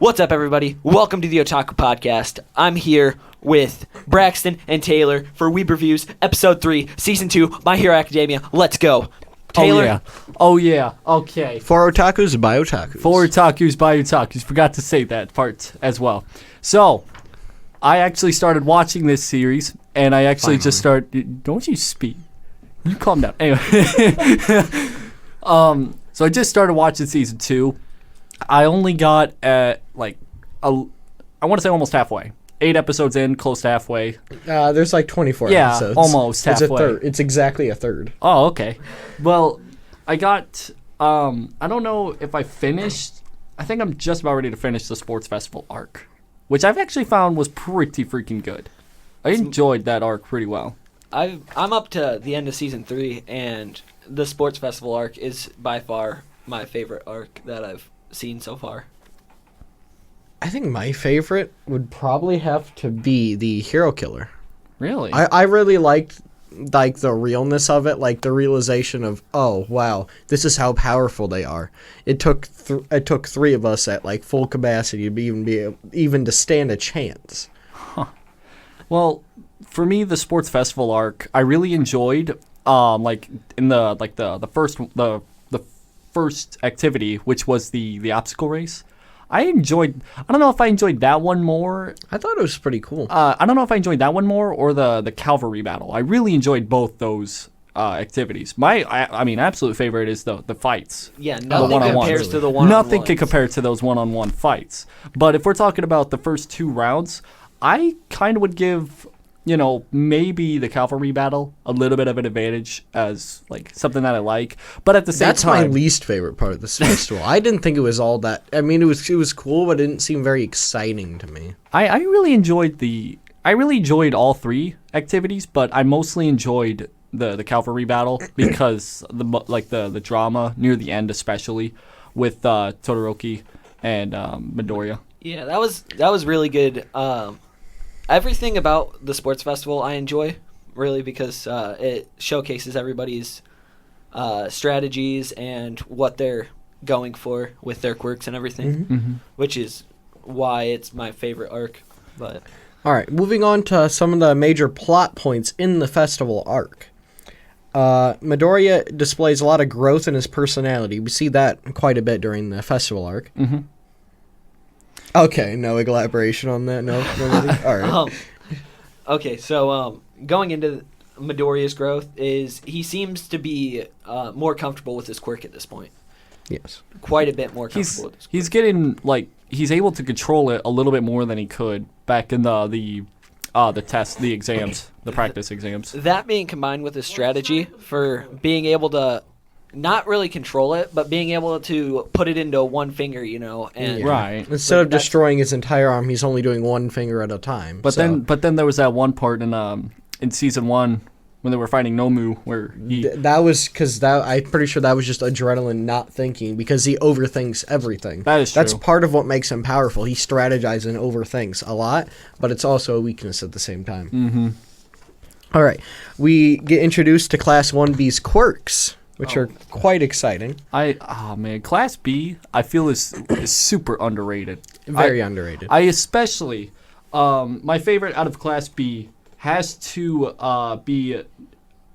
What's up, everybody? Welcome to the Otaku Podcast. I'm here with Braxton and Taylor for Weeb Reviews, Episode 3, Season 2, My Hero Academia. Let's go. Taylor? Oh, yeah. Okay. For otakus, by otakus. For otakus, by otakus. Forgot to say that part as well. So, I actually started watching this series, and I actually just started... Don't you speak. You calm down. Anyway. So I just started watching Season 2. I only got at, I want to say almost halfway. 8 episodes in, close to halfway. There's like 24 episodes. Yeah, almost halfway. It's a third. It's exactly a third. Oh, okay. Well, I got, I don't know if I finished. I think I'm just about ready to finish the Sports Festival arc, which I've actually found was pretty freaking good. I enjoyed that arc pretty well. I'm up to the end of Season 3, and the Sports Festival arc is by far my favorite arc that I've seen so far. I think my favorite would probably have to be the Hero Killer. Really? I really liked the realness of it, like the realization of, oh wow, this is how powerful they are. It took 3 of us at like full capacity to even to stand a chance. Huh. Well, for me, the Sports Festival arc, I really enjoyed. In the first activity, which was the obstacle race. I don't know if I enjoyed that one more. I thought it was pretty cool. I don't know if I enjoyed that one more or the cavalry battle. I really enjoyed both those activities. My absolute favorite is the fights. Yeah, nothing compares to the one-on-ones. Nothing can compare to those one-on-one fights. But if we're talking about the first 2 rounds, I kind of would give, maybe the cavalry battle a little bit of an advantage as like something that I like. But at the same time, that's my least favorite part of this festival. I didn't think it was all that. I mean, it was cool, but it didn't seem very exciting to me. I really enjoyed all 3 activities, but I mostly enjoyed the cavalry battle because the drama near the end, especially with Todoroki and Midoriya. Yeah, that was really good. Everything about the sports festival I enjoy, really, because it showcases everybody's strategies and what they're going for with their quirks and everything, which is why it's my favorite arc. But all right, moving on to some of the major plot points in the festival arc. Midoriya displays a lot of growth in his personality. We see that quite a bit during the festival arc. Mm-hmm. Okay, no elaboration on that. No, all right. Okay, so going into Midoriya's growth is he seems to be more comfortable with his quirk at this point. Yes, quite a bit more comfortable with his quirk. He's getting he's able to control it a little bit more than he could back in the tests, the exams, the practice exams. That being combined with his strategy for being able to not really control it, but being able to put it into one finger, and right. Instead of destroying his entire arm, he's only doing one finger at a time. But then there was that one part in season 1 when they were fighting Nomu where that was because I'm pretty sure that was just adrenaline, not thinking, because he overthinks everything. That is true. That's part of what makes him powerful. He strategizes and overthinks a lot, but it's also a weakness at the same time. Mm-hmm. All right, we get introduced to Class 1B's quirks, which are quite exciting. Class B, I feel is super underrated. Very underrated. I especially, my favorite out of Class B has to be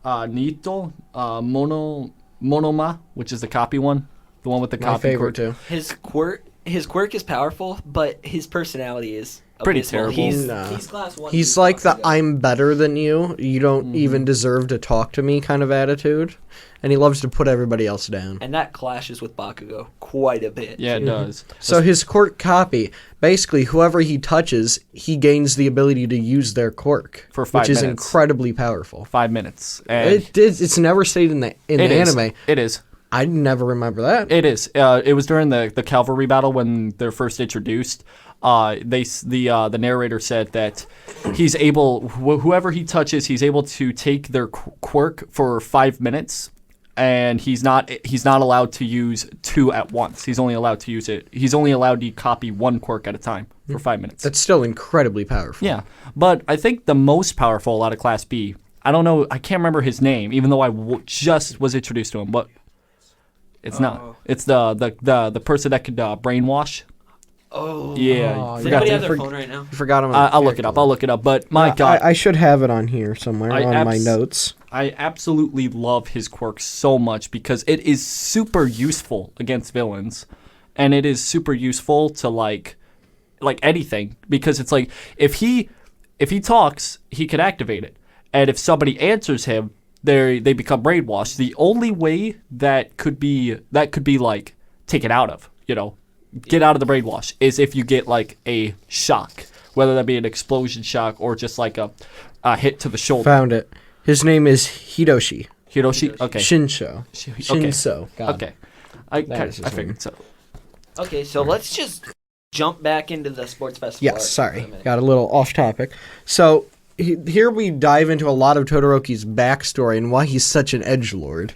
Nito Monoma, which is the copy one, the one with the copy. My favorite too. His quirk is powerful, but his personality is pretty abysmal. terrible. He's Class 1. He's like the "I'm better than you. You don't even deserve to talk to me" kind of attitude. And he loves to put everybody else down. And that clashes with Bakugo quite a bit. Yeah, it does. So his quirk copy, basically, whoever he touches, he gains the ability to use their quirk. For 5 minutes. Which is incredibly powerful. 5 minutes. It's never stated in the anime. It is. I never remember that. It is. It was during the cavalry battle when they're first introduced. The narrator said that he's able, whoever he touches, he's able to take their quirk for 5 minutes. And he's not allowed to use 2 at once. He's only allowed to copy 1 quirk at a time for 5 minutes. That's still incredibly powerful. Yeah, but I think the most powerful out of Class B, I don't know, I can't remember his name, even though I just was introduced to him, but it's not. It's the person that could brainwash. Oh. Yeah, Oh, Does yeah. anybody have I their forg- phone right now? You forgot him. I'll look it up. I'll look it up. But my God, I should have it on here somewhere on my notes. I absolutely love his quirk so much because it is super useful against villains, and it is super useful to like anything because it's like if he talks, he can activate it, and if somebody answers him, they become brainwashed. The only way that could be like taken out of, get out of the brainwash is if you get like a shock, whether that be an explosion shock or just like a hit to the shoulder. Found it. His name is Hiroshi. Hiroshi? Okay. Shinsho. Okay. Shinso. God. Okay. I is his figured so. Okay, so let's just jump back into the sports festival. Yes, art sorry. for a minute. Got a little off topic. So here we dive into a lot of Todoroki's backstory and why he's such an edgelord.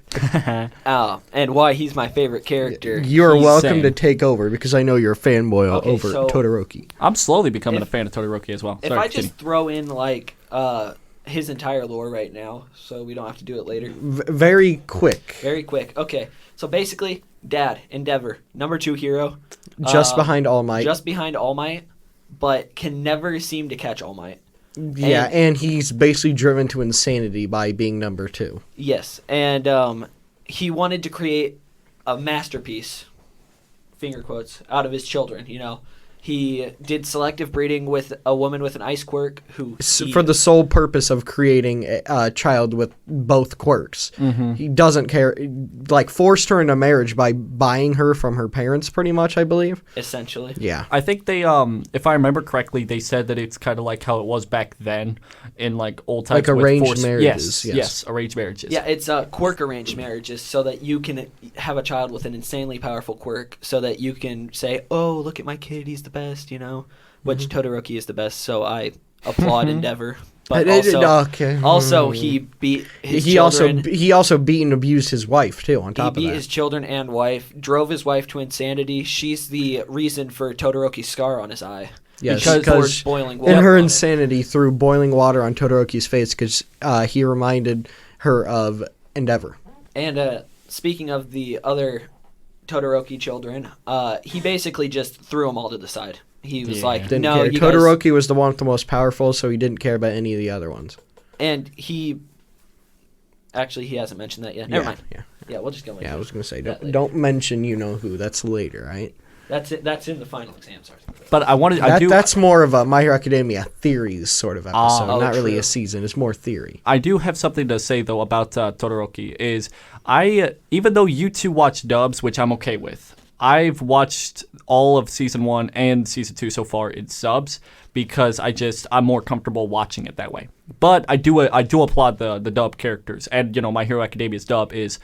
And why he's my favorite character. You're He's welcome same. to take over because I know you're a fanboy Okay, over so- Todoroki. I'm slowly becoming a If- fan of Todoroki as well. If Sorry, I continue. just throw in like his entire lore right now, so we don't have to do it later. Very quick. Very quick. Okay, so basically, Dad, Endeavor, number 2 hero, Just behind All Might. just behind All Might, but can never seem to catch All Might. Yeah, and he's basically driven to insanity by being number 2. Yes, and he wanted to create a masterpiece, finger quotes, out of his children. He did selective breeding with a woman with an ice quirk who For the sole purpose of creating a child with both quirks. Mm-hmm. He doesn't care. Like, forced her into marriage by buying her from her parents, pretty much, I believe. essentially. Yeah. I think they, if I remember correctly, they said that it's kind of like how it was back then in like old times. Like with arranged forced- marriages, Yes, yes. arranged marriages. Yeah, it's quirk arranged marriages so that you can have a child with an insanely powerful quirk so that you can say, oh, look at my kid, he's the best, which Todoroki is the best, so I applaud Endeavor. But also he beat his children. He also beat and abused his wife, too, on He top of beat that. his children and wife, drove his wife to insanity. She's the reason for Todoroki's scar on his eye. Yes, Because because poured boiling water in her on it. insanity threw boiling water on Todoroki's face because he reminded her of Endeavor. And speaking of the other Todoroki children, he basically just threw them all to the side. He was Yeah. like, Didn't no, care. you guys... Todoroki was the one with the most powerful, so he didn't care about any of the other ones. And he... Actually, he hasn't mentioned that yet. Never mind. Yeah, we'll just go into Yeah, I it. was going to say, That later. don't mention you-know-who. That's later, right? That's it. That's in the final exam. Sorry. But I wanted, I do, That's more of a My Hero Academia theories sort of episode, Oh, not really true. a season. It's more theory. I do have something to say though about Todoroki. Is even though you two watch dubs, which I'm okay with, I've watched all of season 1 and season 2 so far in subs because I'm more comfortable watching it that way. But I do applaud the dub characters, and My Hero Academia's dub is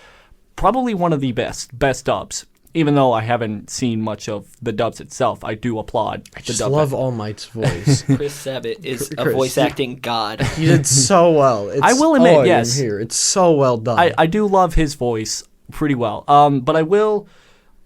probably one of the best dubs. Even though I haven't seen much of the dubs itself, I do applaud I the just dub. love All Might's voice. Chris Sabat is a Chris. voice acting god. He did so well. It's I will admit, all yes. in here. It's so well done. I do love his voice pretty well. But I will,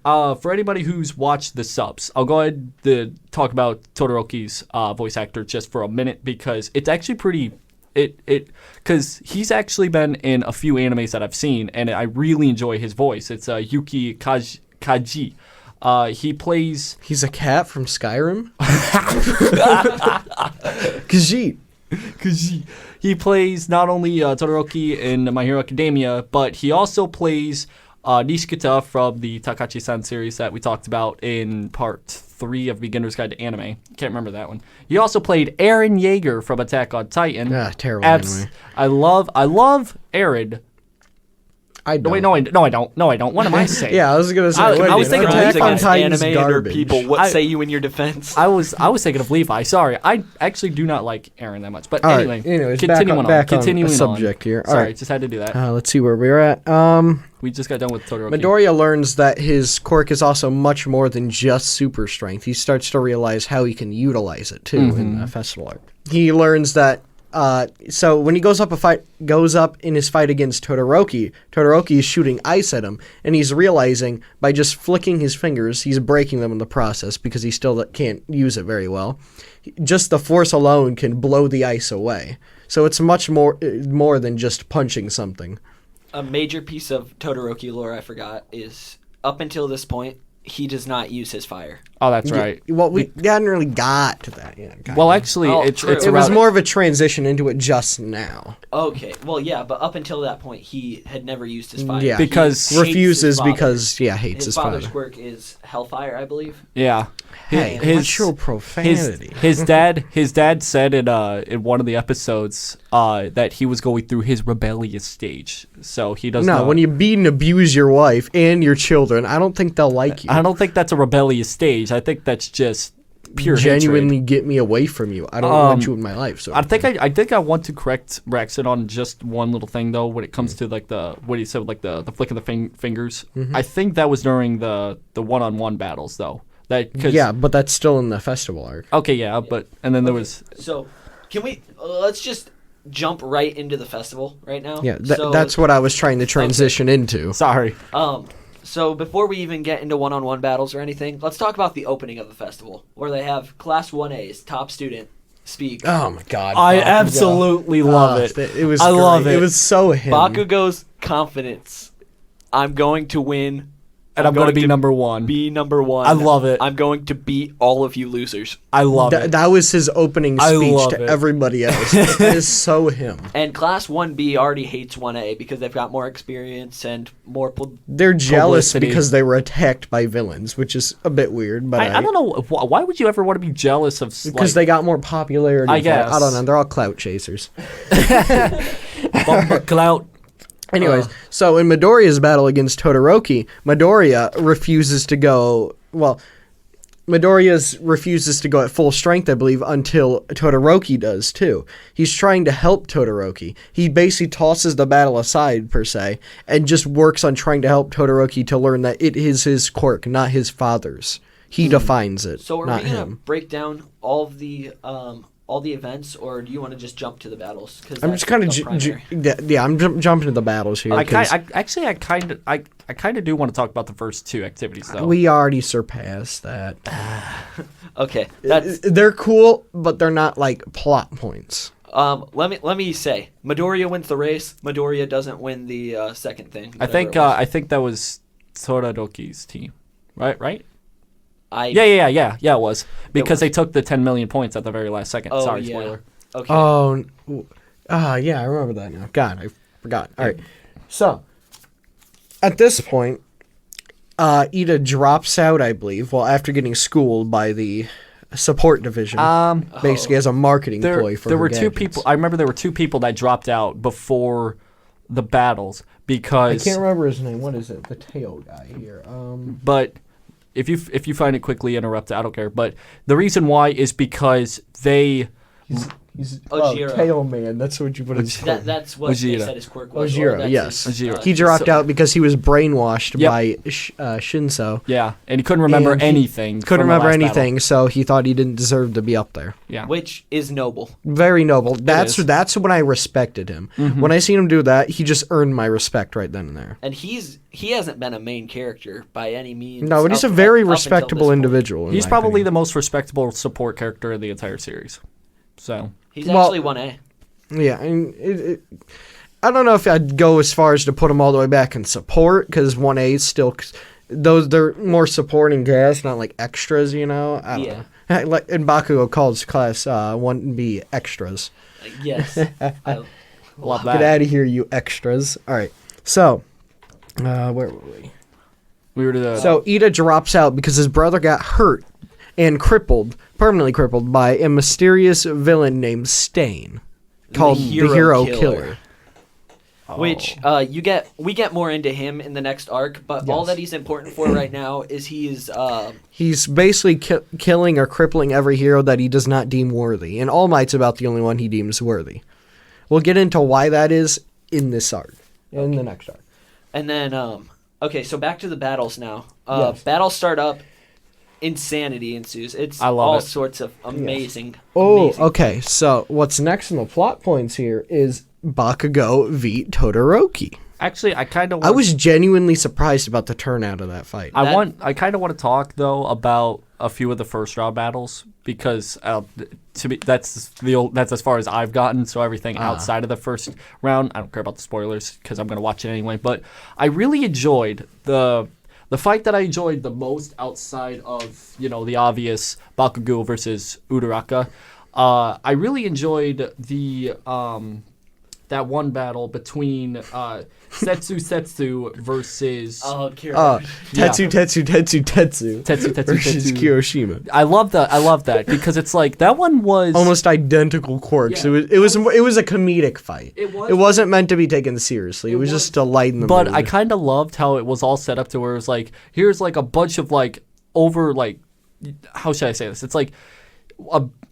for anybody who's watched the subs, I'll go ahead to talk about Todoroki's voice actor just for a minute because it's actually pretty. Because he's actually been in a few animes that I've seen, and I really enjoy his voice. It's Yuki Kaji. He plays. He's a cat from Skyrim. Khajiit. He plays not only Todoroki in My Hero Academia, but he also plays Nishikata from the Takachi-san series that we talked about in part 3 of Beginner's Guide to Anime. Can't remember that one. He also played Eren Yeager from Attack on Titan. Terrible anime. I love Eren. I don't. Wait, no, I don't. No, I don't. What am I saying? Yeah, I was gonna say. I wait a was minute. thinking Attack on music Titan's anime and garbage. people. What I- say you in your defense? I was thinking of Levi. Sorry, I actually do not like Eren that much. But All right, anyway, anyways, continuing back on continuing a subject here. All Sorry, right. just had to do that. Let's see where we're at. We just got done with Todoroki. Midoriya learns that his quirk is also much more than just super strength. He starts to realize how he can utilize it too in the festival arc. He learns that. So when he goes up in his fight against Todoroki is shooting ice at him, and he's realizing by just flicking his fingers, he's breaking them in the process because he still can't use it very well. Just the force alone can blow the ice away. So it's much more than just punching something. A major piece of Todoroki lore I forgot is up until this point, he does not use his fire. Oh, that's right. Well, we hadn't really got to that yet. Well, actually, Oh, it's true. it's it was around- more of a transition into it just now. Okay, well, yeah, but up until that point, he had never used his fire. Yeah. Because- He hates Refuses his father. because hates his father's father. quirk is hellfire, I believe. Yeah. Hey, what's your profanity? His dad said in one of the episodes that he was going through his rebellious stage. So he doesn't. No, when you beat and abuse your wife and your children, I don't think they'll like you. I don't think that's a rebellious stage. I think that's just pure Genuinely hatred. get me away from you. I don't want you in my life. So I think I want to correct Braxton on just one little thing though. When it comes to like what he said, like the flick of the fingers. I think that was during the one-on-one battles though. yeah, but that's still in the festival arc. Okay, yeah, but and then there was. So, can we let's just jump right into the festival right now? Yeah, So, that's what I was trying to transition into. Sorry. So before we even get into one-on-one battles or anything, let's talk about the opening of the festival, where they have Class 1A's top student speak. Oh my god! I Bakugo. absolutely love it. It was. I great. love it. It was so him. Bakugo's confidence. I'm going to win. And I'm going to be number one. Be number one. I love it. I'm going to beat all of you losers. I love it. That was his opening I speech love to it. everybody else. That is so him. And Class 1B already hates 1A because they've got more experience and more. They're jealous Publicity. because they were attacked by villains, which is a bit weird. But I don't know. Why would you ever want to be jealous of? because they got more popularity. I guess. I don't know. They're all clout chasers. bumper clout. Anyways, so in Midoriya's battle against Todoroki, Midoriya refuses to go. Well, Midoriya refuses to go at full strength, I believe, until Todoroki does too. He's trying to help Todoroki. He basically tosses the battle aside, per se, and just works on trying to help Todoroki to learn that it is his quirk, not his father's. He defines it, So are not we gonna him. break down all the events, or do you want to just jump to the battles? Cause I'm just kind of jumping to the battles here. I 'cause kind of do want to talk about the first two activities though. we already surpassed that. Okay, that's They're cool, but they're not like plot points. let me say, Midoriya wins the race. Midoriya doesn't win the second thing. I think whatever it was. that was Todoroki's team, right? I Yeah. It was because they took the 10 million points at the very last second. Oh, Sorry, yeah. spoiler. Okay. Yeah, I remember that now. God, I forgot. All right. So, at this point, Ida drops out, I believe, well, after getting schooled by the support division. Basically, as a marketing ploy for there her were two gadgets. people. I remember there were two people that dropped out before the battles because. I can't remember his name. What is it? The tail guy here. But if you find it quickly, interrupt. I don't care. But the reason why is because they. He's Ojiro. tail man. That's what you put in. That's what they Ojiro. said his quirk was. or Ojiro, that's yes. his, Ojiro. He dropped so- out because he was brainwashed Yep. by Shinso. Yeah, and he couldn't remember And he anything. Couldn't from the remember last battle. anything, so he thought he didn't deserve to be up there. Yeah. which is noble. Very noble. That's is. when I respected him. Mm-hmm. When I seen him do that, he just earned my respect right then and there. And he hasn't been a main character by any means. No, but he's a up- very up until respectable this point. individual. in He's my probably opinion. the most respectable support character in the entire series. So. He's Well- actually 1A. Yeah, I mean, I don't know if I'd go as far as to put him all the way back in support, because 1A is still, they're more supporting cast, not like extras, you know? I don't know. Like, and Bakugo calls class 1B extras. Yes. I Love Get that. out of here, you extras. All right, so, where were we? We were to the. So Ida drops out because his brother got hurt and permanently crippled by a mysterious villain named Stain, called the Hero Killer. Which we get more into him in the next arc, but all Yes. that he's important for right now is He's basically killing or crippling every hero that he does not deem worthy, and All Might's about the only one he deems worthy. We'll get into why that is in this arc, in the next arc. and then okay, so back to the battles now. Yes. Battles start up. Insanity ensues. It's I love all it. sorts of amazing. Oh, amazing. okay. So what's next in the plot points here is Bakugo v Todoroki. Actually, I kind of. I was genuinely surprised about the turnout of that fight. I kind of want to talk though about a few of the first round battles because to me that's as far as I've gotten. So everything outside of the first round, I don't care about the spoilers because I'm gonna watch it anyway. But I really enjoyed the the fight that I enjoyed the most outside of, the obvious Bakugo versus Uraraka, I really enjoyed the that one battle between Setsu versus Kira. Tetsu versus Tetsu. Kiyoshima. I love that because it's like that one was Almost identical quirks. Yeah. It was a comedic fight. It was. It wasn't meant to be taken seriously. It was just to lighten the But mood. I kind of loved how it was all set up to where it was like, here's like a bunch of like how should I say this? It's like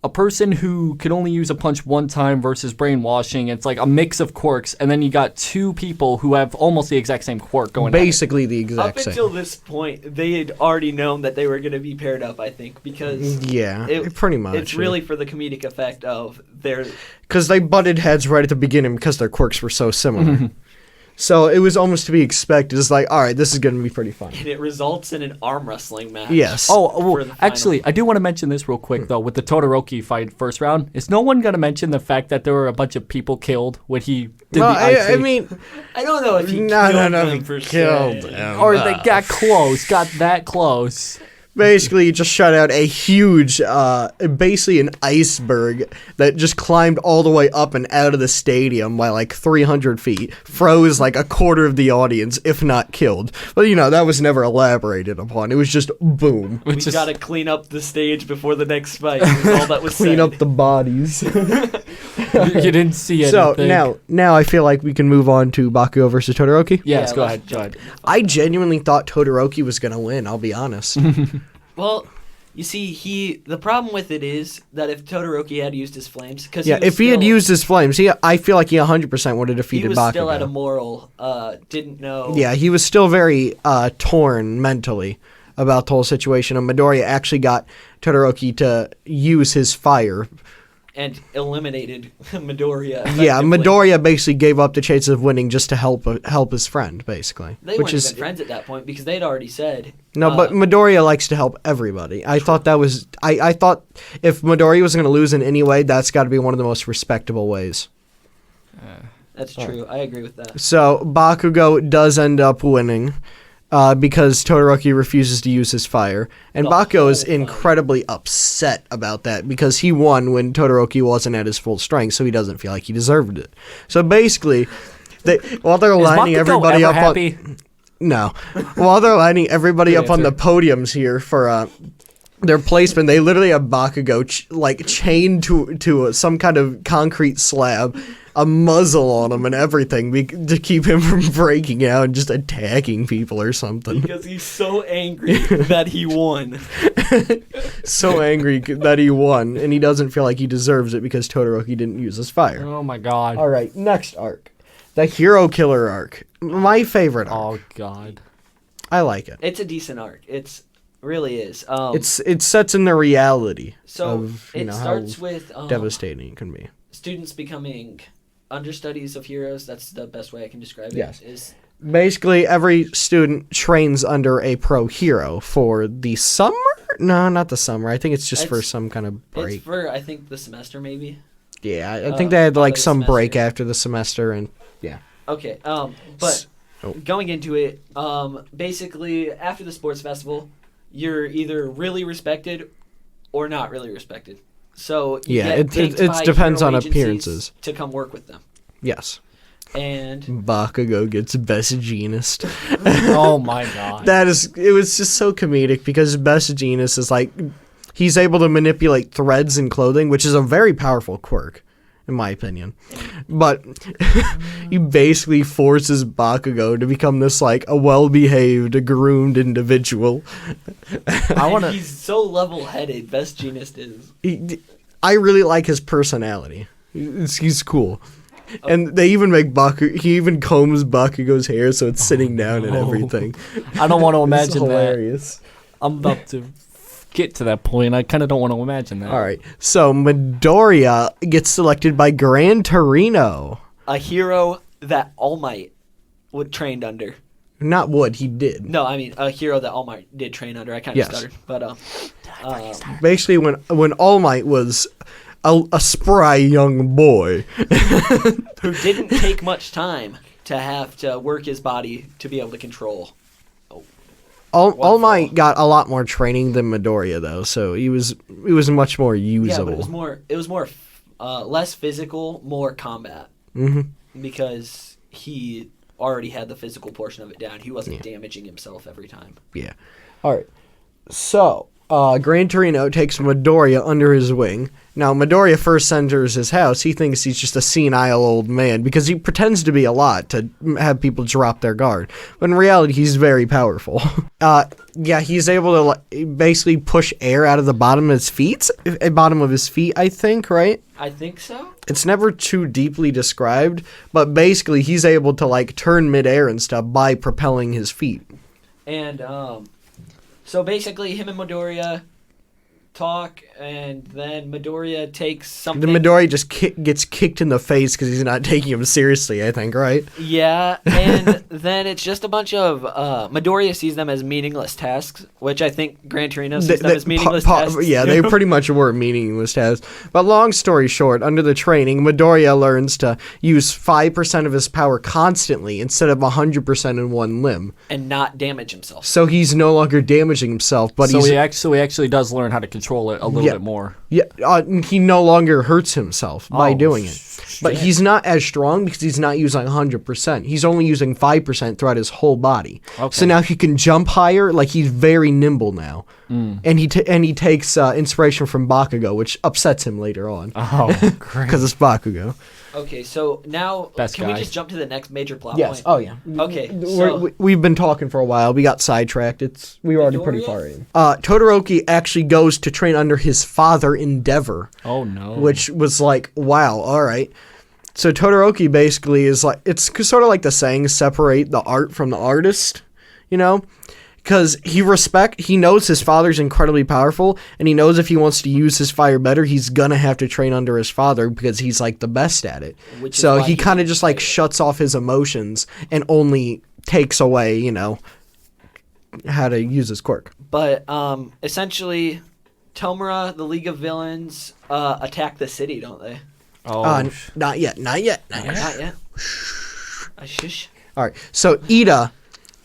a person who can only use a punch one time versus brainwashing. It's like a mix of quirks, and then you got two people who have almost the exact same quirk going. Basically the Up exact until same. this point, they had already known that they were going to be paired up, I think, because Yeah, pretty much. it's really for the comedic effect of their... because they butted heads right at the beginning because their quirks were so similar. So it was almost to be expected. It's like, all right, this is going to be pretty fun. And it results in an arm wrestling match. Yes. Oh, for well, the final. actually, I do want to mention this real quick, though. With the Todoroki fight first round, is no one going to mention the fact that there were a bunch of people killed when he did Well, the I IC? mean, I don't know if he No, killed no, them he per killed se. them. Or they got that close. basically he just shot out a huge, basically an iceberg that just climbed all the way up and out of the stadium by like 300 feet, froze like a quarter of the audience, if not killed. But that was never elaborated upon. It was just boom. We got to clean up the stage before the next fight. Was all that was Clean said. up the bodies. You didn't see So anything. now I feel like we can move on to Bakugo versus Todoroki. Yes, Yeah, go let's ahead. jump Go ahead. into the fight. I genuinely thought Todoroki was gonna win. I'll be honest. Well, you see, the problem with it is that if Todoroki had used his flames, because Yeah, if he had used his flames, I feel like he 100% would have he defeated was Bakugo. still at a moral, didn't know. Yeah, he was still very torn mentally about the whole situation. And Midoriya actually got Todoroki to use his fire. And eliminated Midoriya. Yeah, effectively. Midoriya basically gave up the chances of winning just to help his friend, basically. They weren't even friends at that point because they'd already said. No, but Midoriya likes to help everybody. I thought that was... I thought if Midoriya was going to lose in any way, that's got to be one of the most respectable ways. That's true. I agree with that. So Bakugo does end up winning because Todoroki refuses to use his fire. And The Bakugo is whole fight. incredibly upset about that because he won when Todoroki wasn't at his full strength, so he doesn't feel like he deserved it. So basically, while they're Is lining Bakugo everybody ever up happy? no. While they're lining everybody Good up on the answer. podiums here for their placement, they literally have Bakugo chained to some kind of concrete slab, a muzzle on him and everything to keep him from breaking out and just attacking people or something. Because he's so angry that he won. So angry that he won, and he doesn't feel like he deserves it because Todoroki didn't use his fire. Oh my god. All right, next arc. The Hero Killer arc. My favorite arc. Oh god. I like it. It's a decent arc. It's really is. It sets in the reality So of it how starts with devastating it can be. students becoming understudies of heroes. That's the best way I can describe it. Yes. Is Basically, every student trains under a pro hero for the summer? No, not the summer. I think it's just for It's- some kind of break. it's for I think the semester maybe. Yeah, I think they had part like of the some break semester. after the semester, and yeah. Okay. But Oh. going into it, basically after the sports festival, you're either really respected or not really respected. So you Yeah, get it picked by depends hero on agencies appearances. to come work with them. Yes. And Bakugo gets Best Jeanist. Oh my god. It was just so comedic because Best Jeanist is like, he's able to manipulate threads in clothing, which is a very powerful quirk, in my opinion. But he basically forces Bakugo to become this like a well-behaved, groomed individual. he's so level-headed. Best Genist is. I really like his personality. He's cool. And they even make he even combs Bakugo's hair so it's sitting down and no. everything. I don't want to It's imagine that. hilarious. I'm about to get to that point. I kind of don't want to imagine that. All right. So Midoriya gets selected by Gran Torino. A hero that All Might would trained under. Not would, he did. No, I mean a hero that All Might did train under. I kind of Yes. stuttered, but Basically, when All Might was a spry young boy. who didn't take much time to have to work his body to be able to control. All Might got a lot more training than Midoriya though, so he was much more usable. Yeah, but it was more less physical, more combat. Because he already had the physical portion of it down. He wasn't damaging himself every time. Yeah. All right. So, Gran Torino takes Midoriya under his wing. Now, Midoriya first enters his house. He thinks he's just a senile old man because he pretends to be a lot to have people drop their guard. But in reality, he's very powerful. He's able to basically push air out of the bottom of his feet. I think, right? I think so. It's never too deeply described, but basically he's able to turn midair and stuff by propelling his feet. And so basically him and Midoriya talk, and then Midoriya takes something. The Midoriya just gets kicked in the face because he's not taking him seriously, I think, right? Yeah, and then it's just a bunch of Midoriya sees them as meaningless tasks, which I think Gran Torino sees them as meaningless tasks. Yeah, they pretty much were meaningless tasks. But long story short, under the training, Midoriya learns to use 5% of his power constantly instead of 100% in one limb, and not damage himself. so he's no longer damaging himself. But he actually does learn how to control it a little bit more. Yeah, he no longer hurts himself by doing it. But he's not as strong because he's not using 100%. He's only using 5% throughout his whole body. Okay. So now he can jump higher. He's very nimble now. And he takes inspiration from Bakugo, which upsets him later on. Oh, great. Because it's Bakugo. Okay, so now can we just jump to the next major plot point? Oh, yeah. Okay, so we've been talking for a while. We got sidetracked. We were already pretty far in. Todoroki actually goes to train under his father, Endeavor. Oh, no. Which was wow, all right. So Todoroki basically is it's sort of like the saying, separate the art from the artist, because he knows his father's incredibly powerful, and he knows if he wants to use his fire better, he's gonna have to train under his father because he's the best at it. So he kind of just shuts off his emotions and only takes away, how to use his quirk. But essentially, Tomura, the League of Villains, attack the city, don't they? Oh, not yet. Not yet. Shush. All right. So Ida,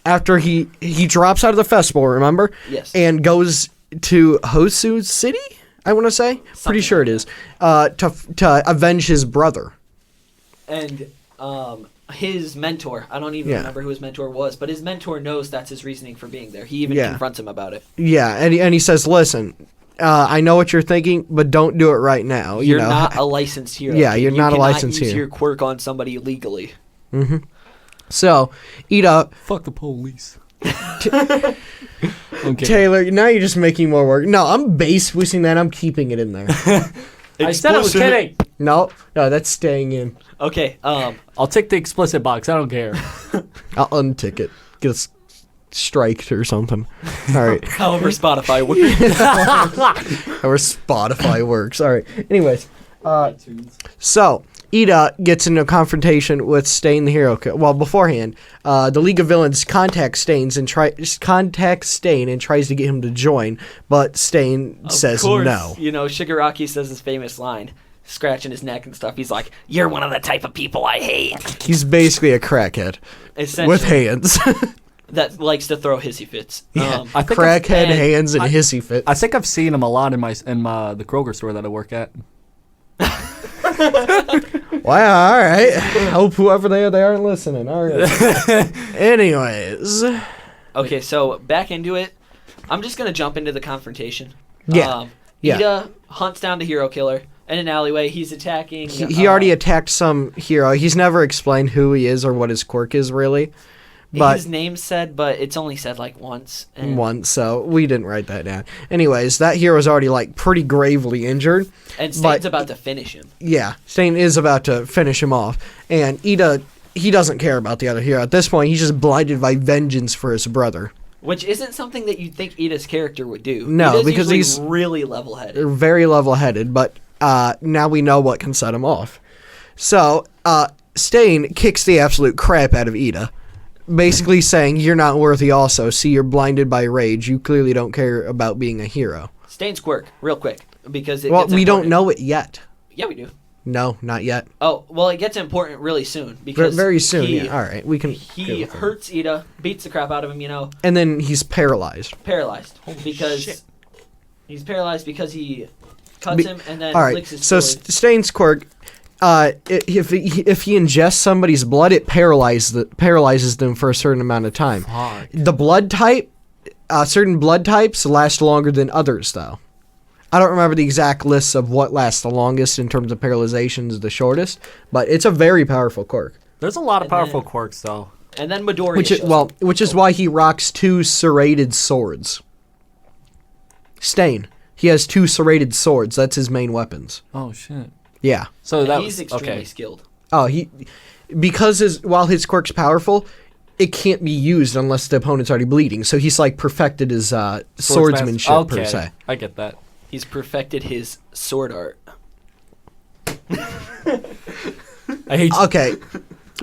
after he drops out of the festival, remember? Yes. And goes to Hosu City, I want to say. Pretty sure it is. To avenge his brother. And his mentor, I don't even remember who his mentor was, but his mentor knows that's his reasoning for being there. He even confronts him about it. Yeah, and he says, listen, I know what you're thinking, but don't do it right now. You're not a licensed hero. Yeah, you're not a licensed hero. You cannot use your quirk on somebody legally. Mm-hmm. So, Ida... Fuck the police. Taylor, now you're just making more work. No, I'm base boosting that. I'm keeping it in there. I said I was kidding. No, that's staying in. Okay, I'll tick the explicit box. I don't care. I'll untick it. Get us striked or something. All right. However Spotify works. However Spotify works. All right. Anyways, so Ida gets into a confrontation with Stain the Hero. Well, beforehand, the League of Villains contacts Stain and tries to get him to join, but Stain says no. Shigaraki says his famous line, scratching his neck and stuff. He's like, "You're one of the type of people I hate." He's basically a crackhead with hands. That likes to throw hissy fits. Yeah, I think crackhead hands and hissy fits. I think I've seen him a lot in the Kroger store that I work at. Wow, all right. Hope whoever they aren't listening. All right. Anyways. Okay, so back into it. I'm just going to jump into the confrontation. Yeah. Ida hunts down the hero killer in an alleyway. He's attacking. He already attacked some hero. He's never explained who he is or what his quirk is, really. But his name's said, but it's only said once. Once, so we didn't write that down. Anyways, that hero's already pretty gravely injured. And Stain's about to finish him. Yeah, Stain is about to finish him off. And Ida, he doesn't care about the other hero. At this point, he's just blinded by vengeance for his brother. Which isn't something that you'd think Ida's character would do. No, because he's really level-headed. Very level-headed, but now we know what can set him off. So, Stain kicks the absolute crap out of Ida. Basically saying, you're not worthy also. See, you're blinded by rage. You clearly don't care about being a hero. Stain's quirk, real quick. Because we don't know it yet. Yeah, we do. No, not yet. Oh, well, it gets important really soon because Very soon. Yeah. All right, we can. He hurts Ida, beats the crap out of him, and then he's paralyzed. Because shit. he's paralyzed because he cuts him and then All right. licks his So sword. Stain's quirk, if he ingests somebody's blood, it paralyzes them for a certain amount of time. Fuck. The blood type, certain blood types last longer than others, though. I don't remember the exact lists of what lasts the longest in terms of paralyzations, the shortest, but it's a very powerful quirk. There's a lot of And powerful then- quirks, though. And then Midoriya shows up. Which is why he rocks 2 serrated swords. Stain. He has 2 serrated swords. That's his main weapons. Oh, shit. Yeah. So And that he's was extremely okay. skilled. Oh, because while his quirk's powerful, it can't be used unless the opponent's already bleeding. So he's like perfected his swordsmanship Okay, per se. I get that. He's perfected his sword art. I hate. Okay.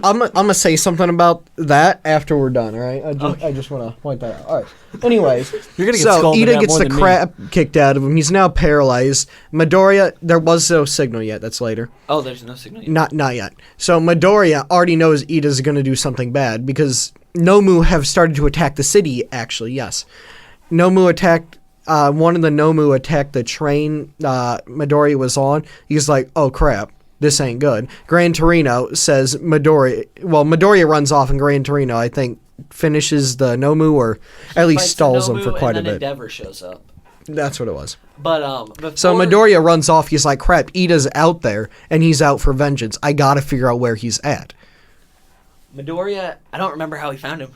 I'm gonna say something about that after we're done. All right. I just want to point that out. All right. Anyways, You're gonna get so scolded Ida at gets more the than me. crap kicked out of him. He's now paralyzed. Midoriya, there was no signal yet. That's later. Oh, there's no signal yet. Not yet. So Midoriya already knows Ida's going to do something bad because Nomu have started to attack the city, actually, yes. Nomu attacked, one of the Nomu attacked the train Midoriya was on. He's like, oh crap, this ain't good. Gran Torino says Midoriya runs off and Gran Torino, I think, finishes the Nomu or at least Fights stalls him Nomu, for quite a and then bit. Endeavor shows up. That's what it was. But before, So Midoriya runs off. He's like, crap, Ida's out there, and he's out for vengeance. I gotta figure out where he's at. Midoriya, I don't remember how he found him.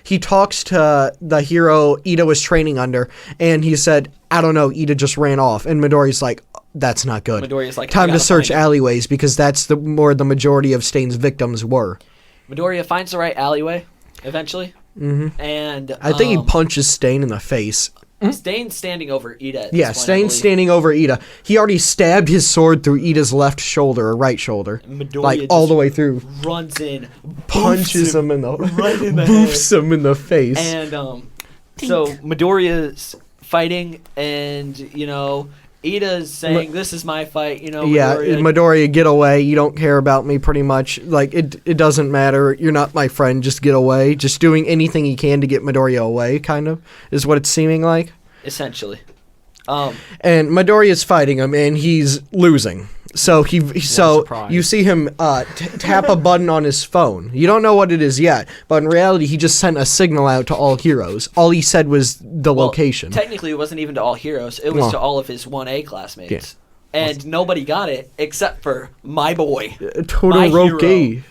He talks to the hero Ida was training under, and he said, I don't know, Ida just ran off. And Midoriya's like, that's not good. Midoriya's like, I time to gotta search find him. alleyways, because that's where the majority of Stain's victims were. Midoriya finds the right alleyway, eventually. Mm-hmm. And I think he punches Stain in the face. Stain's standing over Ida at this Yeah, point, I Stain's believe. standing over Ida. He already stabbed his sword through Ida's left shoulder or right shoulder. Midoriya Like, all just the way through. runs in, Punches boofs him in the right in the boofs him in the face. And so Midoriya's fighting, and Ida's saying, "This is my fight." Yeah, Midoriya. Midoriya, get away. You don't care about me, pretty much. Like, it doesn't matter. You're not my friend. Just get away. Just doing anything he can to get Midoriya away, kind of, is what it's seeming like. essentially. And Midoriya's fighting him, and he's losing. So surprise. you see him tap a button on his phone. You don't know what it is yet, but in reality, he just sent a signal out to all heroes. All he said was the Well, location. Technically, it wasn't even to all heroes. It was Well. to all of his 1A classmates. Yeah. And nobody got it except for my boy, Todoroki.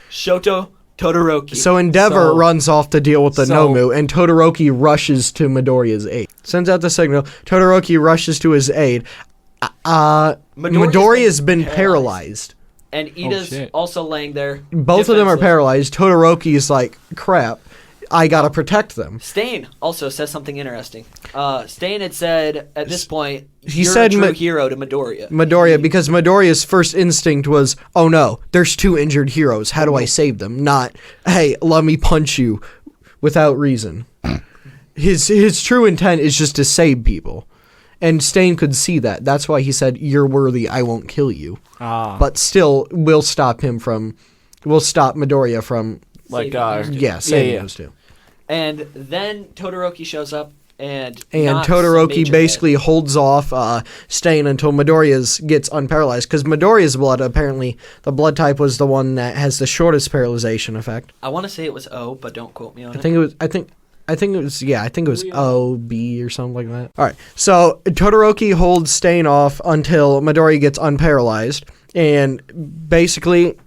Shoto Todoroki. So Endeavor So- runs off to deal with the so- Nomu, and Todoroki rushes to Midoriya's aid. Sends out the signal. Todoroki rushes to his aid. Midoriya's been paralyzed. And Ida's shit. also laying there. Both of them are defenseless. paralyzed. Todoroki's like, crap, I gotta protect them. Stain also says something interesting. Stain had said at this point, He you're said a true Ma- hero to Midoriya. Midoriya, because Midoriya's first instinct was, oh no, there's 2 injured heroes. How do I save them? Not, hey, let me punch you without reason. His true intent is just to save people. And Stain could see that. That's why he said, you're worthy, I won't kill you. But still, we'll stop Midoriya from, Like, saving yeah. those 2. And then Todoroki shows up and And knocks some Todoroki major basically hit. holds off Stain until Midoriya's gets unparalyzed. Because Midoriya's blood, apparently, the blood type was the one that has the shortest paralyzation effect. I want to say it was O, but don't quote me on I it. think it was O, B, or something like that. All right, so Todoroki holds Stain off until Midoriya gets unparalyzed. And basically,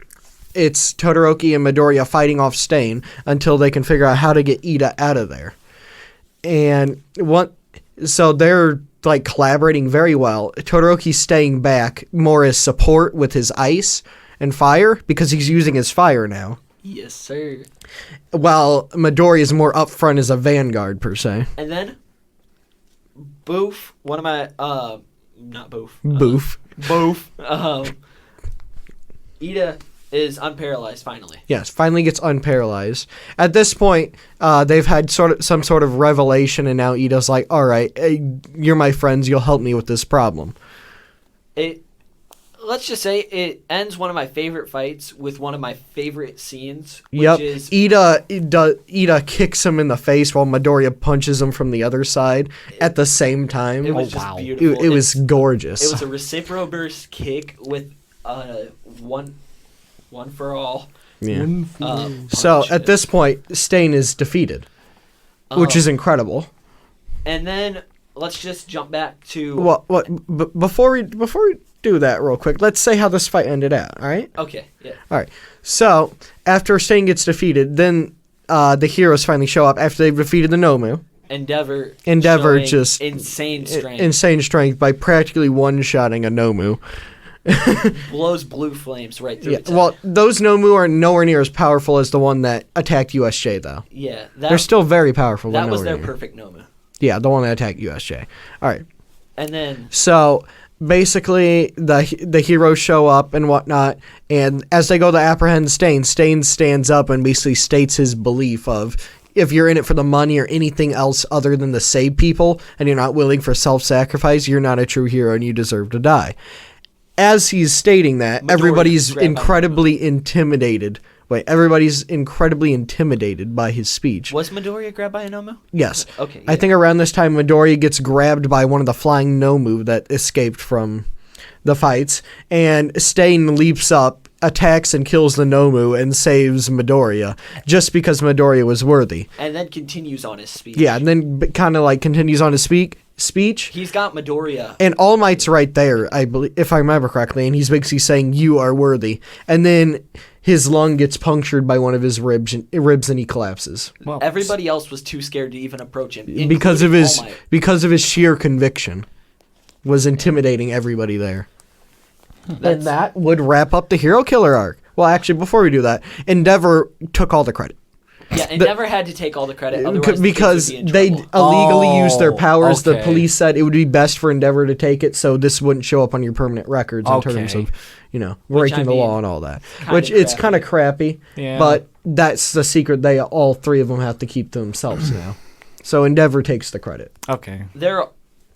it's Todoroki and Midoriya fighting off Stain until they can figure out how to get Ida out of there. And so they're like collaborating very well. Todoroki's staying back more as support with his ice and fire because he's using his fire now. Yes, sir. While Midoriya is more upfront as a vanguard per se. And then Boof, one of my not Boof. Boof. Boof. Ida is unparalyzed finally. Yes, finally gets unparalyzed. At this point, they've had some sort of revelation, and now Ida's like, "All right, you're my friends. You'll help me with this problem." let's just say it ends one of my favorite fights with one of my favorite scenes, which Yep. is Ida kicks him in the face while Midoriya punches him from the other side at the same time. it was Oh, just wow. beautiful. It was gorgeous. It was a reciprocal burst kick with one for all. Yeah. So So at this point, Stain is defeated, which is incredible. And then let's just jump back to. Before we do that real quick, let's say how this fight ended out. All right. Okay. Yeah. All right. So after Stain gets defeated, then the heroes finally show up after they've defeated the Nomu. Endeavor showing just insane strength. Insane strength by practically one-shotting a Nomu. Blows blue flames right through. Yeah. its Well, head. those Nomu are nowhere near as powerful as the one that attacked USJ, though. Yeah. They're still very powerful. That but was nowhere their near. perfect Nomu. Yeah, the one that attacked USJ. All right. And then So basically, the heroes show up and whatnot, and as they go to apprehend Stain, Stain stands up and basically states his belief of if you're in it for the money or anything else other than to save people, and you're not willing for self-sacrifice, you're not a true hero and you deserve to die. As he's stating that, Midoriya everybody's grabbed by incredibly intimidated. Everybody's incredibly intimidated by his speech. was Midoriya grabbed by a Nomu? Yes. Okay. I yeah. think around this time, Midoriya gets grabbed by one of the flying Nomu that escaped from the fights, and Stain leaps up, attacks and kills the Nomu, and saves Midoriya, just because Midoriya was worthy. And then continues on his speech. Yeah, and then kind of like continues on his speech. He's got Midoriya. And All Might's right there, I believe, if I remember correctly, and he's basically saying, "You are worthy." And then his lung gets punctured by one of his ribs, and he collapses Well, Everybody else was too scared to even approach him. because of including All his Might. sheer conviction, was intimidating everybody there. And that would wrap up the Hero Killer arc. Well, actually, before we do that, Endeavor took all the credit. Yeah, and never had to take all the credit. Otherwise Because the kids would be in they trouble. illegally used their powers. The okay. police said it would be best for Endeavor to take it, so this wouldn't show up on your permanent records in terms Okay. of, breaking I the mean, law and all that. kinda Which it's crappy. kind of crappy, Yeah. but that's the secret. All three of them have to keep to themselves now. So Endeavor takes the credit. Okay.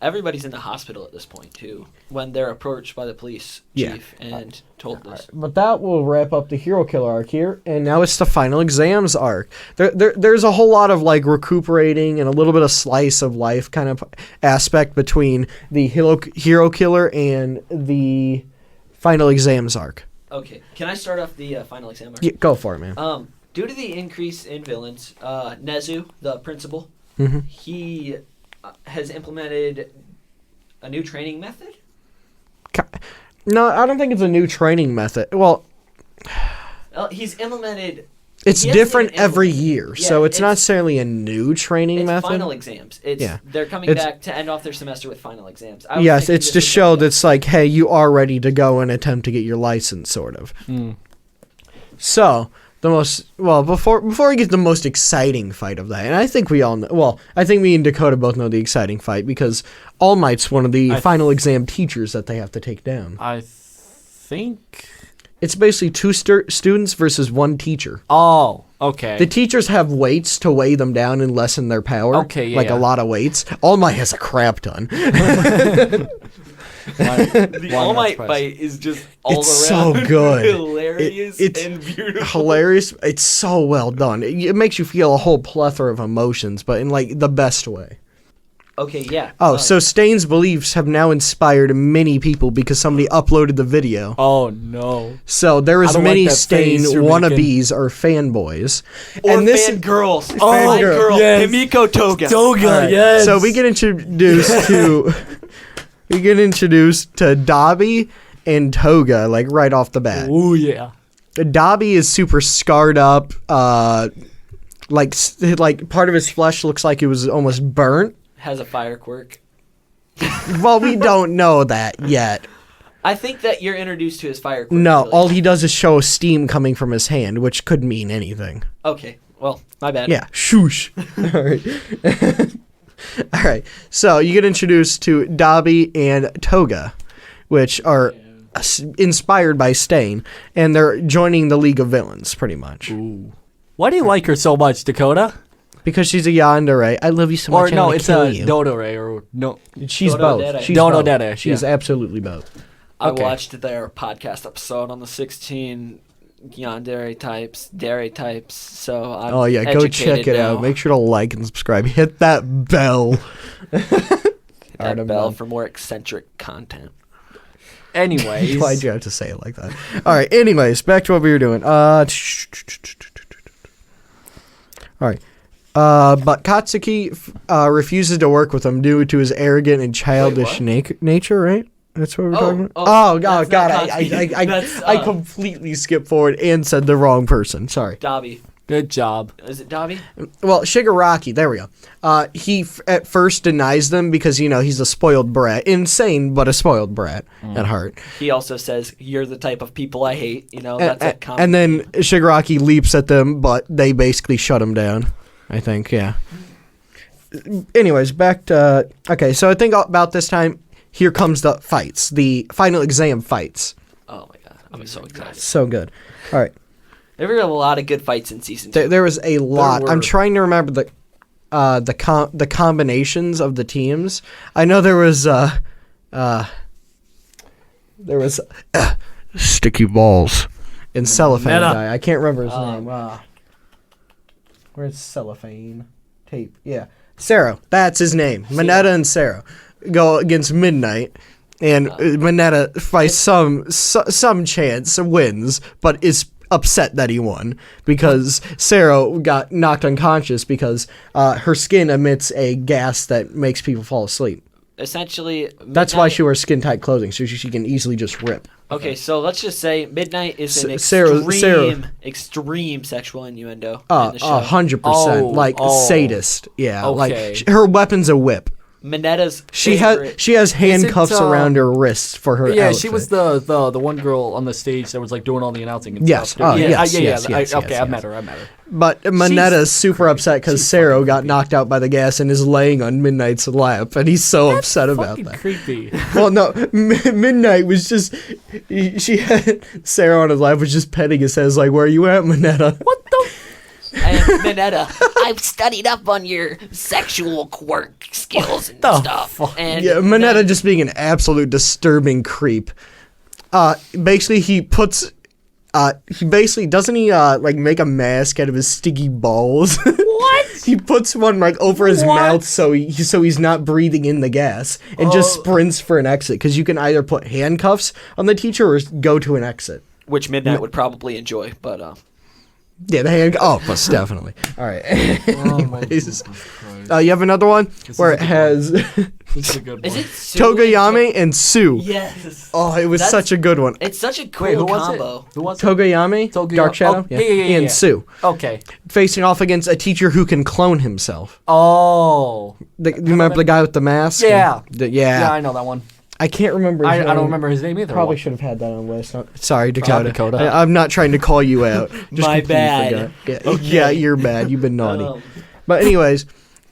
Everybody's in the hospital at this point too when they're approached by the police chief and told this. But that will wrap up the Hero Killer arc here, and now it's the final exams arc. There's a whole lot of like recuperating and a little bit of slice of life kind of aspect between the Hero Killer and the final exams arc. Okay, can I start off the final exam arc? Yeah, go for it, man. Due to the increase in villains, Nezu, the principal, Mhm. he has implemented a new training method. No, I don't think it's a new training method. Well, He's implemented. it's He hasn't different even every implemented- year, Yeah, so it's not it's- necessarily a new training It's method. final exams. Yeah. They're coming It's- back to end off their semester with final exams. I was Yes, thinking it's this to was show gonna be- that's like, hey, you are ready to go and attempt to get your license, sort of. Mm. So before we get to the most exciting fight of that, and I think we all know. Well, I think me and Dakota both know the exciting fight because All Might's one of the final exam teachers that they have to take down. I think. It's basically two students versus one teacher. Oh, okay. The teachers have weights to weigh them down and lessen their power. Okay, yeah, like a yeah. lot of weights. All Might has a crap ton. The All Might fight is just all It's around so good. hilarious It's and beautiful. hilarious. It's so well done. It makes you feel a whole plethora of emotions, but in like the best way. Okay, yeah. Oh, so Stain's beliefs have now inspired many people because somebody uploaded the video. Oh no. So there I is don't many like that Stain face you're wannabes or fanboys. or and this fangirls. Oh, My girl, yes. Himiko Toga. Toga, Alright, yes. So we get introduced to Dobby and Toga like right off the bat. Oh yeah. Dobby is super scarred up. Like part of his flesh looks like it was almost burnt. Has a fire quirk. Well, we don't know that yet. I think that you're introduced to his fire quirk. No, really. all he does is show steam coming from his hand, which could mean anything. Okay, well, my bad. Yeah, shoosh. All right. All right. So you get introduced to Dobby and Toga, which are inspired by Stain, and they're joining the League of Villains, pretty much. Ooh. Why do you like her so much, Dakota? Because she's a yandere. I love you so much. Or I no, wanna it's kill a you. Dodore or no. She's Dodo both. Dede. She's Dodo both. Dede, She's yeah. absolutely both. I Okay. watched their podcast episode on the 16 yandere types, dairy types. So I'm Oh yeah, go check educated it now. out. Make sure to like and subscribe. Hit that bell. Hit Alright, that I'm bell done. for more eccentric content. Anyways, Why'd you have to say it like that? All right. Anyways, back to what we were doing. All right. But Katsuki refuses to work with him due to his arrogant and childish nature. Right? That's what we're talking about. Oh that's God! not I Katsuki. I completely skipped forward and said the wrong person. Sorry. Dabi. good job. Is it Dabi? Well, Shigaraki, there we go. He at first denies them because, he's a spoiled brat. Insane, but a spoiled brat at heart. He also says, "You're the type of people I hate." That's a common. And then Shigaraki leaps at them, but they basically shut him down, I think, yeah. Anyways, back to... Okay, so I think about this time, here comes the fights. The final exam fights. Oh my god, I'm so excited. So good. All right. There were a lot of good fights in season 2. There was a lot. I'm were. trying to remember the combinations of the teams. I know there was sticky balls and cellophane Meta. guy. I can't remember his name. Where's cellophane tape? Yeah, Sero. That's his name. Mineta and Sero go against Midnight. And Mineta, by some chance, wins, but is upset that he won because Sero got knocked unconscious because her skin emits a gas that makes people fall asleep. Essentially, That's why she wears skin-tight clothing, so she can easily just rip. Okay, so let's just say Midnight is an Sarah- extreme sexual innuendo in the show. 100%. Sadist. Yeah, Okay. her weapon's a whip. Mineta's She favorite. has handcuffs it, around her wrists for her Yeah, outfit. she was the one girl on the stage that was like doing all the announcing and Yes. stuff. Oh, yes, yeah. yes, Okay, I yes. met her. But Mineta's super upset because Sero got knocked out by the gas and is laying on Midnight's lap, and he's so upset about Fucking that. creepy. Well, no, Midnight was just... She had... Sero on his lap was just petting his head, like, where are you at, Mineta? What the? And Mineta, I've studied up on your sexual quirk skills and stuff. And Yeah, Mineta just being an absolute disturbing creep. Basically, he puts... doesn't he make a mask out of his sticky balls? What? He puts one over his mouth so he's not breathing in the gas and just sprints for an exit because you can either put handcuffs on the teacher or go to an exit. which Midnight would probably enjoy, but Yeah, the hand. Oh, most definitely. All right. Oh my Anyways, Christ. you have another one where it has This is a good one. is it Sue Togayame and Sue. Yes. Oh, it was That's- such a good one. It's such a cool Wait, who was combo. it? Who was it? Togayame, Dark Shadow, Oh, yeah. and Sue Okay. facing off against a teacher who can clone himself. Oh. You remember the guy with the mask? Yeah. Yeah. I know that one. I can't remember. His I name. don't remember his name either. Probably should have had that on the list. Sorry, Dakota. Dakota. I'm not trying to call you out. Just My completely bad. forgot. Yeah, yeah, you're bad. You've been naughty. Um, But anyways,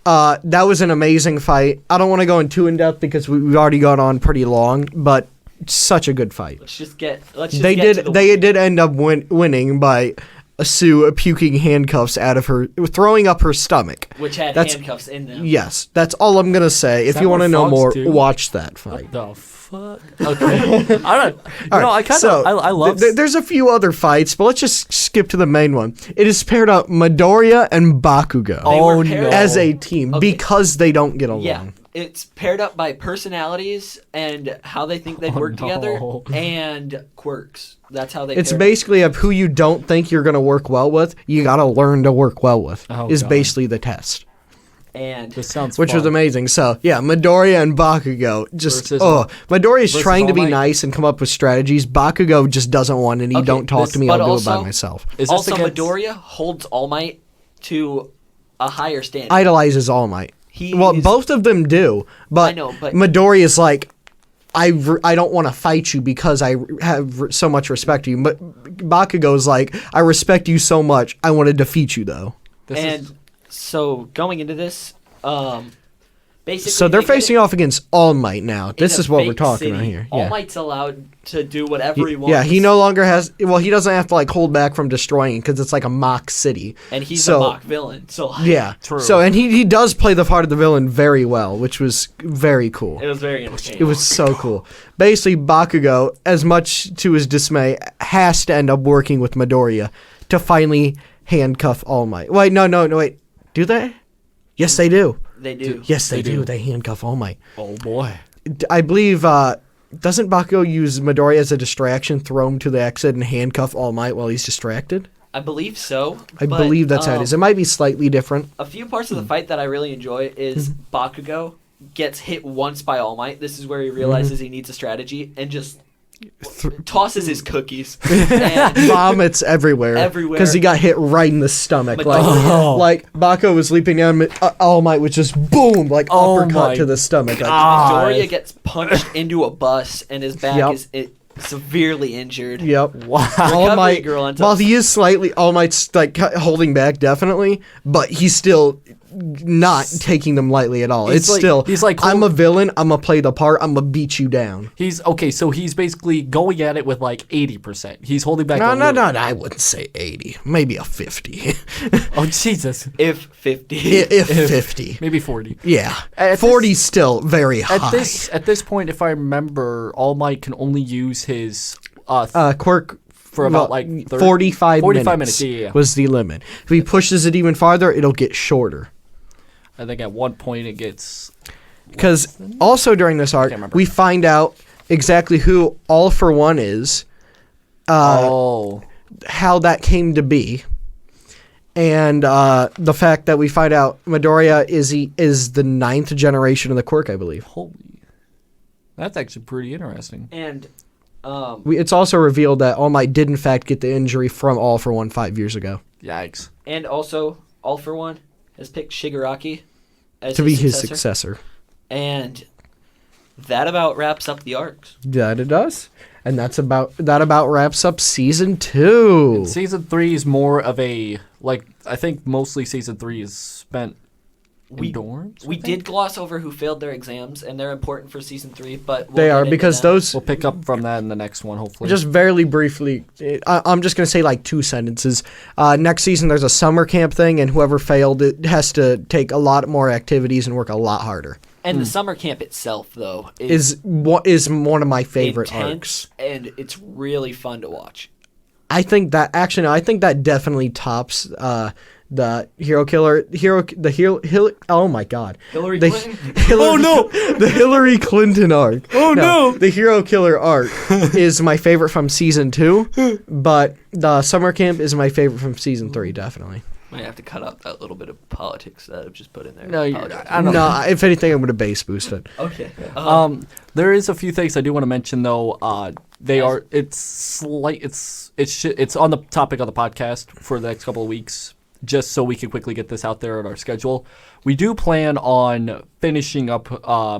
that was an amazing fight. I don't want to go in too in depth because we've already gone on pretty long, but such a good fight. let's just get to They did end up winning by Sue puking handcuffs out of her, throwing up her stomach. which had That's- handcuffs in them. Yes, that's all I'm gonna say. If that you want to what know frogs more, do? watch that fight. The fuck? Okay. I don't. All right, I kind of. so, I love. there's a few other fights, but let's just skip to the main one. It is paired up Midoriya and Bakugo They were Oh paired no. up- as a team Okay. because they don't get along. Yeah, it's paired up by personalities and how they think they'd work together, no. and quirks. That's how they. It's pair up. basically of who you don't think you're gonna work well with. You gotta learn to work well with. Oh, is God. basically the test, And This sounds. which was fun. amazing. So yeah, Midoriya and Bakugo just Versus- Midoriya's versus trying to All be Might. nice and come up with strategies. Bakugo just doesn't want any. Okay, Don't talk this- to me. but I'll do it by also- myself. Is this also against- Midoriya holds All Might to a higher standard. Idolizes All Might. Well, He's- both of them do, but I know, but- Midoriya's like, I don't want to fight you because I have so much respect to you. But Bakugo's like, I respect you so much, I want to defeat you though. This and is, so going into this, Basically, So they're they get facing off against All Might now. This in a is what we're fake talking about city. here. All Yeah. Might's allowed to do whatever he wants. Yeah, he no longer has. Well, he doesn't have to like hold back from destroying because it's like a mock city. And he's So- a mock villain. So like, Yeah. True. So and he does play the part of the villain very well, which was very cool. it was very entertaining. It was so cool. Basically, Bakugo, as much to his dismay, has to end up working with Midoriya to finally handcuff All Might. Wait, no, wait. Do they? Yes, they do. They do. Yes, they They do. do. They handcuff All Might. Oh boy. I believe, doesn't Bakugo use Midoriya as a distraction, throw him to the exit, and handcuff All Might while he's distracted? I believe so. I believe that's how it is. It might be slightly different. A few parts of the fight that I really enjoy is Bakugo gets hit once by All Might. This is where he realizes he needs a strategy and just tosses his cookies. And Vomits everywhere. Everywhere. Because he got hit right in the stomach. Midoriya- Like Bakugo was leaping down, All Might was just boom, like Oh uppercut my to the stomach. Like, God. Midoriya gets punched into a bus and his back Yep. is severely injured. Yep. Wow. All Recovery Might, girl ends while up- he is slightly, All Might's like holding back definitely, but he's still not taking them lightly at all. He's It's like- still, he's like, I'm a villain, I'm gonna play the part, I'm gonna beat you down. He's okay, so he's basically going at it with like 80%. He's holding back. No, a no, little. no, I wouldn't say 80, maybe a 50. Oh Jesus. If 50. if 50. Maybe 40. Yeah, At 40 's still very high. At this point, if I remember, All Might can only use his Quirk for about like 30 45 45 minutes. yeah. Was the limit. If he pushes it even farther, it'll get shorter. I think at one point it gets. Because also during this arc, remember. we find out exactly who All for One is, Oh. how that came to be, and the fact that we find out Midoriya is the 9th generation of the Quirk, I believe. Holy. That's actually pretty interesting. And It's also revealed that All Might did in fact get the injury from All for One 5 years ago. Yikes. and also All for One has picked Shigaraki as To be his successor. And that about wraps up the arcs. That it does. And that about wraps up season 2. Season 3 is more of a like I think mostly season 3 is spent in dorms. We did gloss over who failed their exams, and they're important for season 3. But we'll They get are into because that. those We'll pick up from that in the next one, hopefully. just very briefly, I'm just going to say like 2 sentences. Next season, there's a summer camp thing, and whoever failed it has to take a lot more activities and work a lot harder. And the summer camp itself, though, Is one of my favorite intense, arcs. and it's really fun to watch. I think that definitely tops the hero killer oh my god, Hillary the Clinton? the Hillary Clinton arc. Oh no, the hero killer arc is my favorite from season 2, but the summer camp is my favorite from season 3, definitely. Might have to cut out that little bit of politics that I've just put in there. No, Apologize. I don't know. No, if anything, I'm gonna bass boost it. Okay. There is a few things I do want to mention though. It's on the topic of the podcast for the next couple of weeks, just so we can quickly get this out there on our schedule. We do plan on finishing up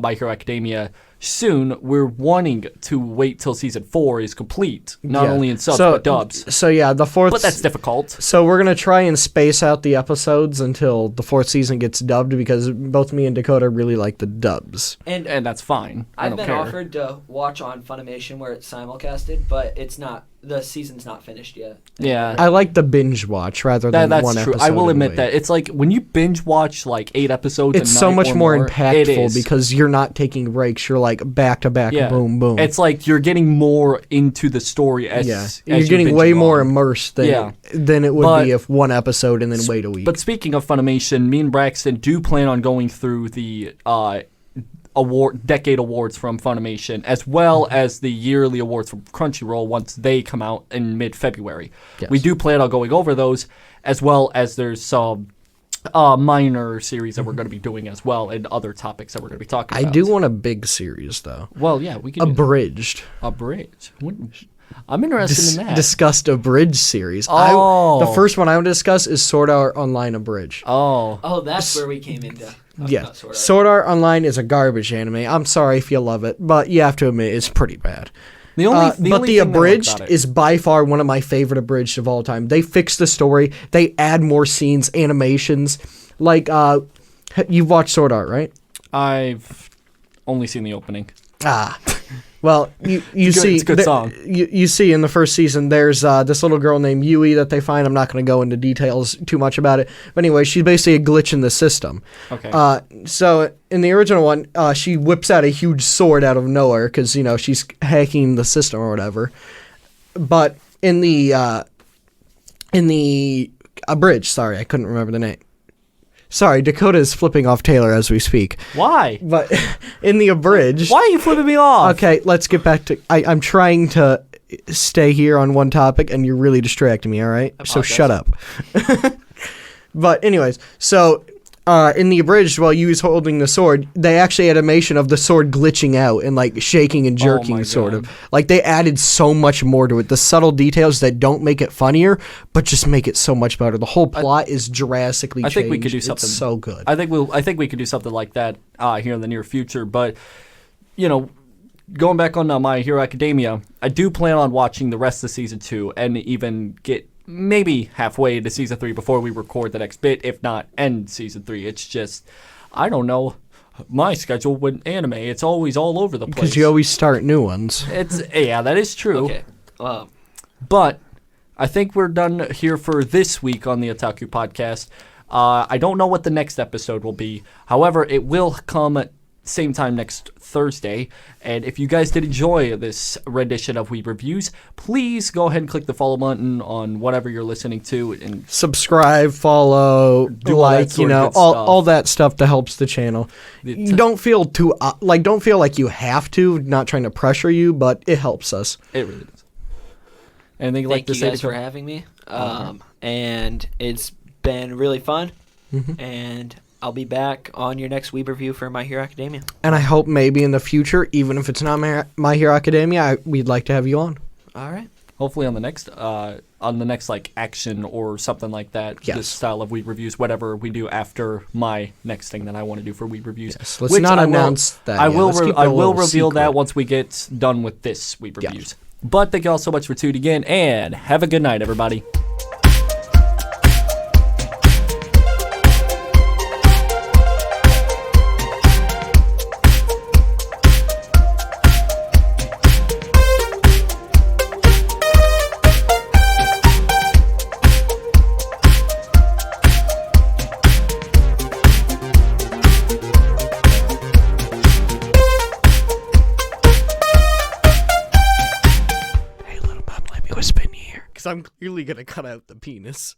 My Hero Academia soon. We're wanting to wait till season 4 is complete, not Yeah. only in subs but dubs. So yeah, the fourth. But that's difficult. So we're gonna try and space out the episodes until the 4th season gets dubbed because both me and Dakota really like the dubs. and And that's fine. I I've don't been care. offered to watch on Funimation where it's simulcasted, but it's not. The season's not finished yet. Yeah. I like the binge watch rather than That's one true. episode. I will and admit wait. that it's like when you binge watch like 8 episodes. It's a so night much or more It impactful is. because you're not taking breaks. You're like back to back, boom, boom. It's like you're getting more into the story as you're getting way binging more on. immersed Yeah. than it would But- be if one episode and then wait a week. But speaking of Funimation, me and Braxton do plan on going through the decade awards from Funimation, as well as the yearly awards from Crunchyroll once they come out in mid-February. Yes. We do plan on going over those, as well as there's some minor series that we're going to be doing as well, and other topics that we're going to be talking I about. do want a big series though, Well, yeah, we can do abridged. a bridge. I'm interested in that. Discussed abridged series. Oh. The first one I want to discuss is Sword Art Online abridged. Oh, That's where we came into. Yeah, Sword Art. Sword Art Online is a garbage anime. I'm sorry if you love it, but you have to admit it's pretty bad. the only But the thing I like abridged about it- is by far one of my favorite abridged of all time. They fix the story. They add more scenes, animations. Like, you've watched Sword Art, right? I've only seen the opening. Well, you see, it's a good song. You see in the first season, there's this little girl named Yui that they find. I'm not going to go into details too much about it, but anyway, she's basically a glitch in the system. Okay. So in the original one, she whips out a huge sword out of nowhere because she's hacking the system or whatever. But in the abridged, sorry, I couldn't remember the name. Sorry, Dakota is flipping off Taylor as we speak. Why? But in the abridged... Why are you flipping me off? Okay, let's get back to... I'm trying to stay here on one topic, and you're really distracting me, all right? So shut up. But anyways, so in the abridged, while you was holding the sword, they actually had animation of the sword glitching out and like shaking and jerking, sort of. Like they added so much more to it. The subtle details that don't make it funnier, but just make it so much better. The whole plot is drastically changed. I think we could do something. It's so good. I think we could do something like that here in the near future. But going back on My Hero Academia, I do plan on watching the rest of season 2 and even get maybe halfway into season 3 before we record the next bit, if not end season 3. It's just, I don't know, my schedule with anime, it's always all over the place. Because you always start new ones. Yeah, that is true. Okay. But I think we're done here for this week on the Otaku podcast. I don't know what the next episode will be. However, it will come at same time next Thursday. And if you guys did enjoy this rendition of Weeb Reviews, please go ahead and click the follow button on whatever you're listening to and subscribe, follow, like, all that stuff that helps the channel. Don't feel don't feel like you have to, not trying to pressure you, but it helps us. It really does. Anything you'd like to say? Thank you guys for having me. And it's been really fun. Mm-hmm. And I'll be back on your next Weeb review for My Hero Academia. And I hope maybe in the future, even if it's not My Hero Academia, we'd like to have you on. All right. Hopefully on the next like action or something like that. Yes. This style of Weeb Reviews, whatever we do after my next thing that I want to do for Weeb Reviews. Yes, let's not announce that. I will reveal secret. that once we get done with this Weeb Reviews. But thank you all so much for tuning in, and have a good night, everybody. Because I'm clearly going to cut out the penis.